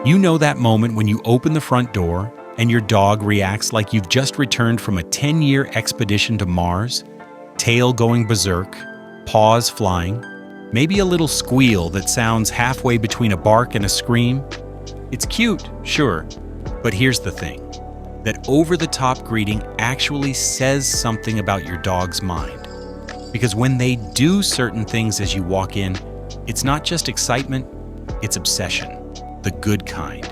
You know that moment when you open the front door and your dog reacts like you've just returned from a 10-year expedition to Mars, tail going berserk, paws flying, maybe a little squeal that sounds halfway between a bark and a scream. It's cute, sure, but here's the thing. That over-the-top greeting actually says something about your dog's mind. Because when they do certain things as you walk in, it's not just excitement, it's obsession. The good kind.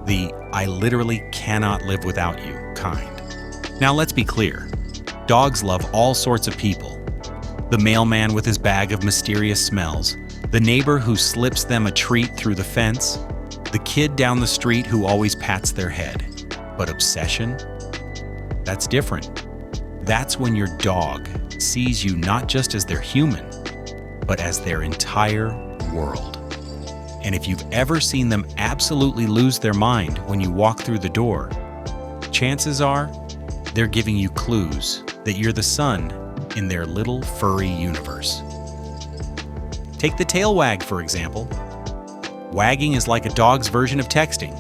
The I literally cannot live without you kind. Now let's be clear. Dogs love all sorts of people. The mailman with his bag of mysterious smells, the neighbor who slips them a treat through the fence, the kid down the street who always pats their head. But obsession? That's different. That's when your dog sees you not just as their human, but as their entire world. And if you've ever seen them absolutely lose their mind when you walk through the door, chances are they're giving you clues that you're the sun in their little furry universe. Take the tail wag, for example. Wagging is like a dog's version of texting.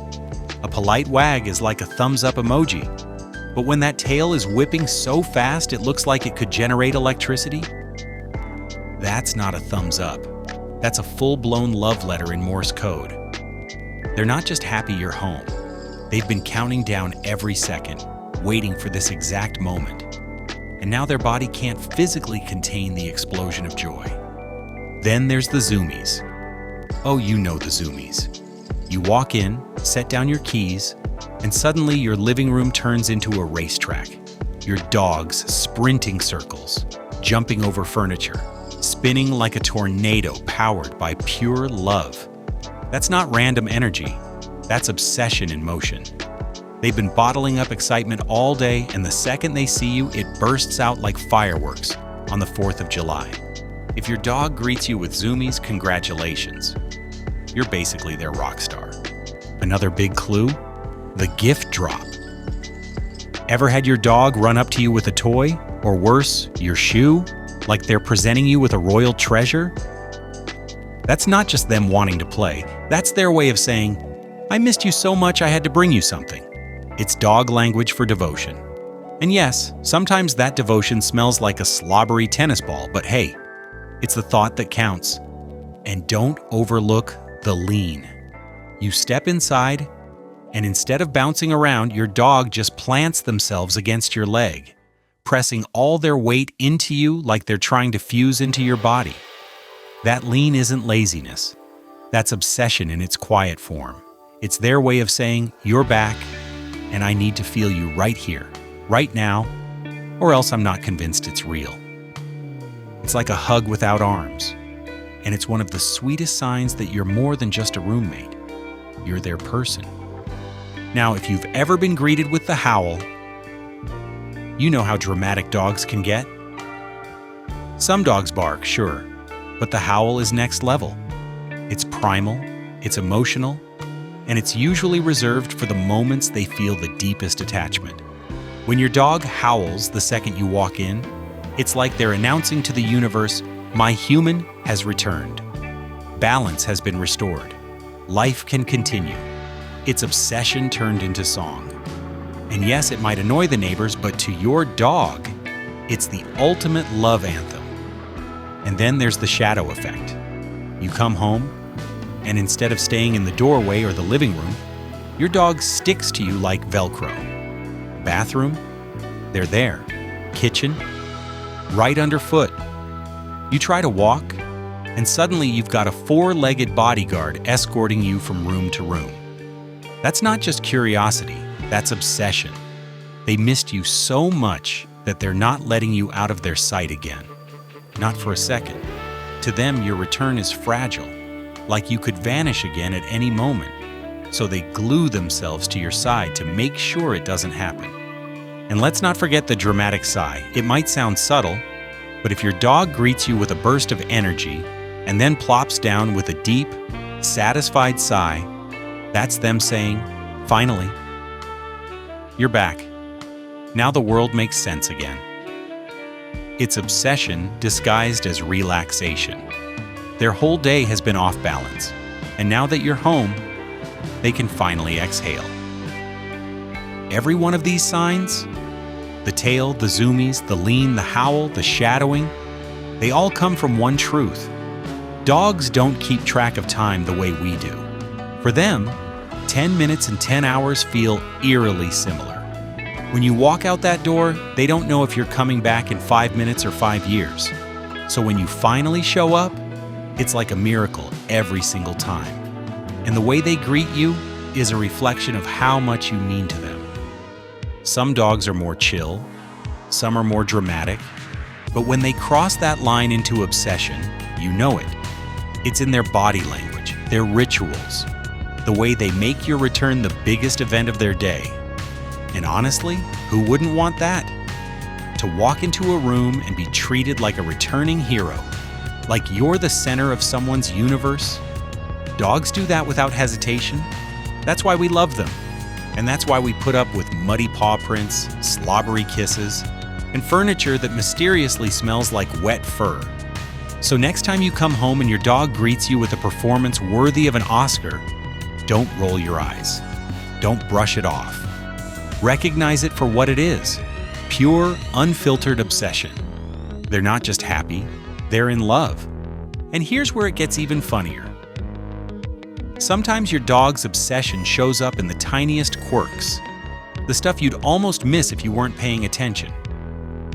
A polite wag is like a thumbs-up emoji. But when that tail is whipping so fast it looks like it could generate electricity, that's not a thumbs up. That's a full-blown love letter in Morse code. They're not just happy you're home. They've been counting down every second, waiting for this exact moment. And now their body can't physically contain the explosion of joy. Then there's the zoomies. Oh, you know the zoomies. You walk in, set down your keys, and suddenly your living room turns into a racetrack. Your dog's sprinting circles, jumping over furniture, spinning like a tornado powered by pure love. That's not random energy. That's obsession in motion. They've been bottling up excitement all day, and the second they see you, it bursts out like fireworks on the 4th of July. If your dog greets you with zoomies, congratulations. You're basically their rock star. Another big clue? The gift drop. Ever had your dog run up to you with a toy? Or worse, your shoe? Like they're presenting you with a royal treasure? That's not just them wanting to play. That's their way of saying, I missed you so much I had to bring you something. It's dog language for devotion. And yes, sometimes that devotion smells like a slobbery tennis ball, but hey, it's the thought that counts. And don't overlook the lean. You step inside, and instead of bouncing around, your dog just plants themselves against your leg, pressing all their weight into you like they're trying to fuse into your body. That lean isn't laziness. That's obsession in its quiet form. It's their way of saying, you're back, and I need to feel you right here, right now, or else I'm not convinced it's real. It's like a hug without arms, and it's one of the sweetest signs that you're more than just a roommate. You're their person. Now, if you've ever been greeted with the howl, you know how dramatic dogs can get. Some dogs bark, sure, but the howl is next level. It's primal, it's emotional, and it's usually reserved for the moments they feel the deepest attachment. When your dog howls the second you walk in, it's like they're announcing to the universe, my human has returned. Balance has been restored. Life can continue. It's obsession turned into song. And yes, it might annoy the neighbors, but to your dog, it's the ultimate love anthem. And then there's the shadow effect. You come home, and instead of staying in the doorway or the living room, your dog sticks to you like Velcro. Bathroom? They're there. Kitchen? Right underfoot. You try to walk, and suddenly you've got a four-legged bodyguard escorting you from room to room. That's not just curiosity, that's obsession. They missed you so much that they're not letting you out of their sight again. Not for a second. To them, your return is fragile, like you could vanish again at any moment. So they glue themselves to your side to make sure it doesn't happen. And let's not forget the dramatic sigh. It might sound subtle, but if your dog greets you with a burst of energy and then plops down with a deep, satisfied sigh, that's them saying, finally, you're back. Now the world makes sense again. It's obsession disguised as relaxation. Their whole day has been off balance, and now that you're home, they can finally exhale. Every one of these signs, the tail, the zoomies, the lean, the howl, the shadowing, they all come from one truth. Dogs don't keep track of time the way we do. For them, 10 minutes and 10 hours feel eerily similar. When you walk out that door, they don't know if you're coming back in 5 minutes or 5 years. So when you finally show up, it's like a miracle every single time. And the way they greet you is a reflection of how much you mean to them. Some dogs are more chill, some are more dramatic, but when they cross that line into obsession, you know it. It's in their body language, their rituals, the way they make your return the biggest event of their day. And honestly, who wouldn't want that? To walk into a room and be treated like a returning hero, like you're the center of someone's universe. Dogs do that without hesitation. That's why we love them. And that's why we put up with muddy paw prints, slobbery kisses, and furniture that mysteriously smells like wet fur. So next time you come home and your dog greets you with a performance worthy of an Oscar, don't roll your eyes. Don't brush it off. Recognize it for what it is, pure, unfiltered obsession. They're not just happy, they're in love. And here's where it gets even funnier. Sometimes your dog's obsession shows up in the tiniest quirks, the stuff you'd almost miss if you weren't paying attention.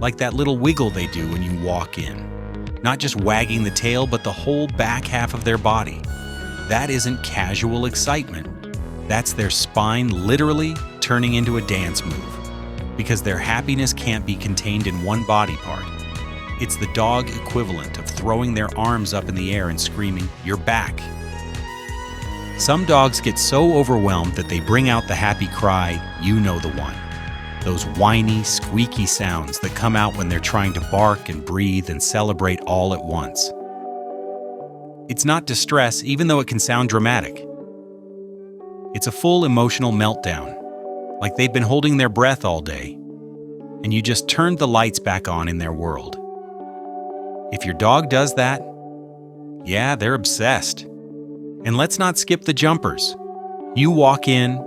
Like that little wiggle they do when you walk in. Not just wagging the tail, but the whole back half of their body. That isn't casual excitement. That's their spine literally turning into a dance move, because their happiness can't be contained in one body part. It's the dog equivalent of throwing their arms up in the air and screaming, "You're back." Some dogs get so overwhelmed that they bring out the happy cry, you know the one. Those whiny, squeaky sounds that come out when they're trying to bark and breathe and celebrate all at once. It's not distress, even though it can sound dramatic. It's a full emotional meltdown, like they've been holding their breath all day, and you just turned the lights back on in their world. If your dog does that, yeah, they're obsessed. And let's not skip the jumpers. You walk in,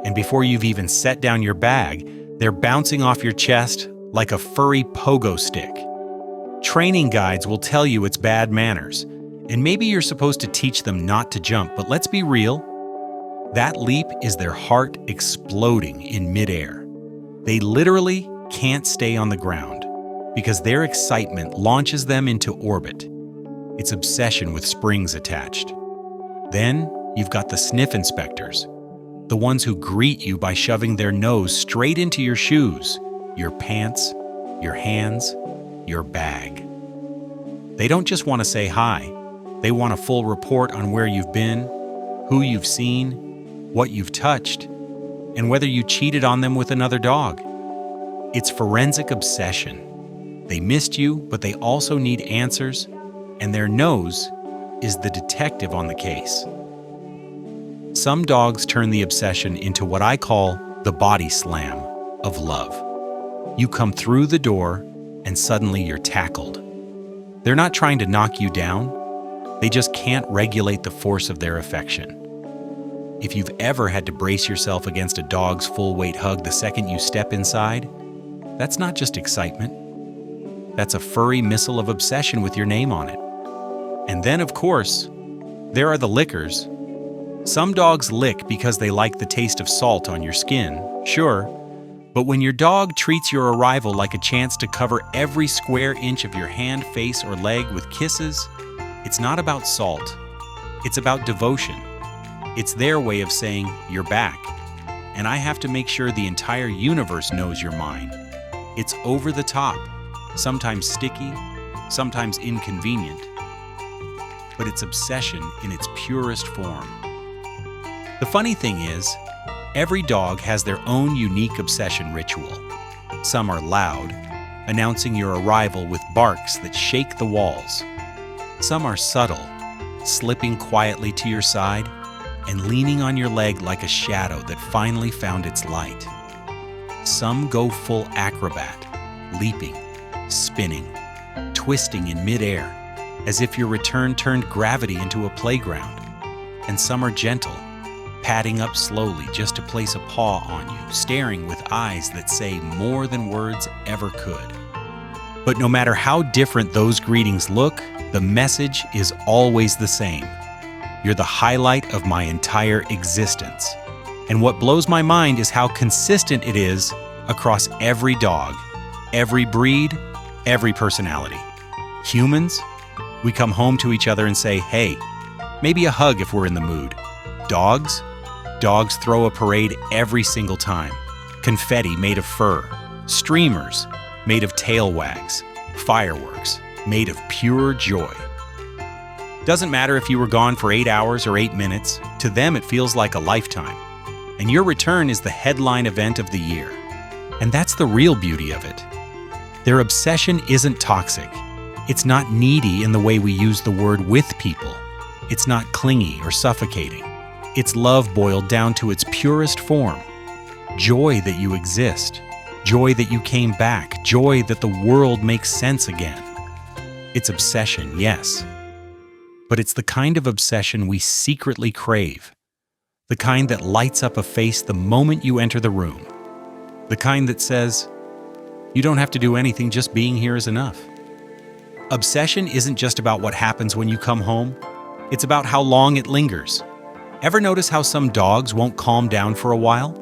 and before you've even set down your bag, they're bouncing off your chest like a furry pogo stick. Training guides will tell you it's bad manners, and maybe you're supposed to teach them not to jump, but let's be real. That leap is their heart exploding in midair. They literally can't stay on the ground because their excitement launches them into orbit. It's obsession with springs attached. Then you've got the sniff inspectors, the ones who greet you by shoving their nose straight into your shoes, your pants, your hands, your bag. They don't just want to say hi. They want a full report on where you've been, who you've seen, what you've touched, and whether you cheated on them with another dog. It's forensic obsession. They missed you, but they also need answers, and their nose is the detective on the case. Some dogs turn the obsession into what I call the body slam of love. You come through the door, and suddenly you're tackled. They're not trying to knock you down. They just can't regulate the force of their affection. If you've ever had to brace yourself against a dog's full-weight hug the second you step inside, that's not just excitement. That's a furry missile of obsession with your name on it. And then, of course, there are the lickers. Some dogs lick because they like the taste of salt on your skin, sure, but when your dog treats your arrival like a chance to cover every square inch of your hand, face, or leg with kisses, it's not about salt. It's about devotion. It's their way of saying, "You're back," and I have to make sure the entire universe knows you're mine. It's over the top, sometimes sticky, sometimes inconvenient, but it's obsession in its purest form. The funny thing is, every dog has their own unique obsession ritual. Some are loud, announcing your arrival with barks that shake the walls. Some are subtle, slipping quietly to your side and leaning on your leg like a shadow that finally found its light. Some go full acrobat, leaping, spinning, twisting in midair, as if your return turned gravity into a playground. And some are gentle, padding up slowly just to place a paw on you, staring with eyes that say more than words ever could. But no matter how different those greetings look, the message is always the same. You're the highlight of my entire existence. And what blows my mind is how consistent it is across every dog, every breed, every personality. Humans, we come home to each other and say, hey, maybe a hug if we're in the mood. Dogs throw a parade every single time. Confetti made of fur, streamers made of tail wags, fireworks made of pure joy. Doesn't matter if you were gone for 8 hours or 8 minutes, to them it feels like a lifetime. And your return is the headline event of the year. And that's the real beauty of it. Their obsession isn't toxic. It's not needy in the way we use the word with people. It's not clingy or suffocating. It's love boiled down to its purest form. Joy that you exist. Joy that you came back. Joy that the world makes sense again. It's obsession, yes. But it's the kind of obsession we secretly crave. The kind that lights up a face the moment you enter the room. The kind that says, you don't have to do anything, just being here is enough. Obsession isn't just about what happens when you come home. It's about how long it lingers. Ever notice how some dogs won't calm down for a while?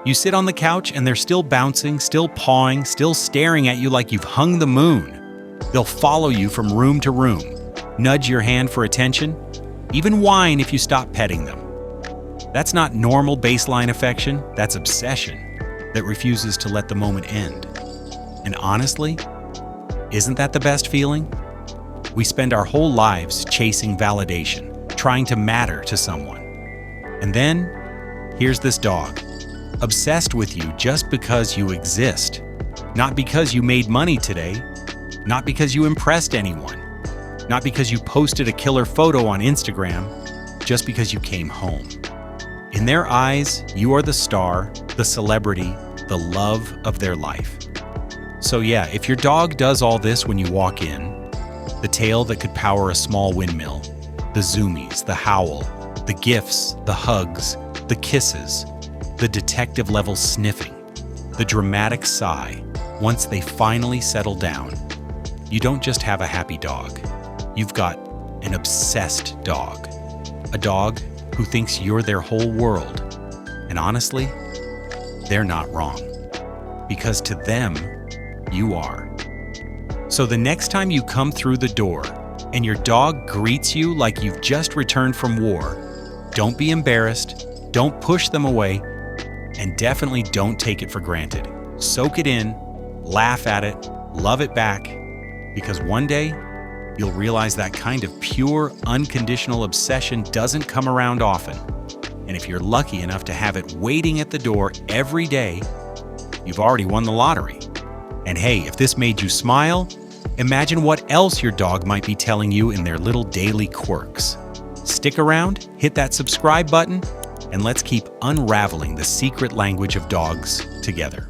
You sit on the couch and they're still bouncing, still pawing, still staring at you like you've hung the moon. They'll follow you from room to room, nudge your hand for attention, even whine if you stop petting them. That's not normal baseline affection, that's obsession that refuses to let the moment end. And honestly, isn't that the best feeling? We spend our whole lives chasing validation, trying to matter to someone. And then, here's this dog, obsessed with you just because you exist. Not because you made money today, not because you impressed anyone, not because you posted a killer photo on Instagram, just because you came home. In their eyes, you are the star, the celebrity, the love of their life. So yeah, if your dog does all this when you walk in, the tail that could power a small windmill, the zoomies, the howl, the gifts, the hugs, the kisses, the detective-level sniffing, the dramatic sigh, once they finally settle down, you don't just have a happy dog. You've got an obsessed dog. A dog who thinks you're their whole world. And honestly, they're not wrong. Because to them, you are. So the next time you come through the door and your dog greets you like you've just returned from war, don't be embarrassed, don't push them away, and definitely don't take it for granted. Soak it in, laugh at it, love it back, because one day you'll realize that kind of pure, unconditional obsession doesn't come around often. And if you're lucky enough to have it waiting at the door every day, you've already won the lottery. And hey, if this made you smile, imagine what else your dog might be telling you in their little daily quirks. Stick around, hit that subscribe button, and let's keep unraveling the secret language of dogs together.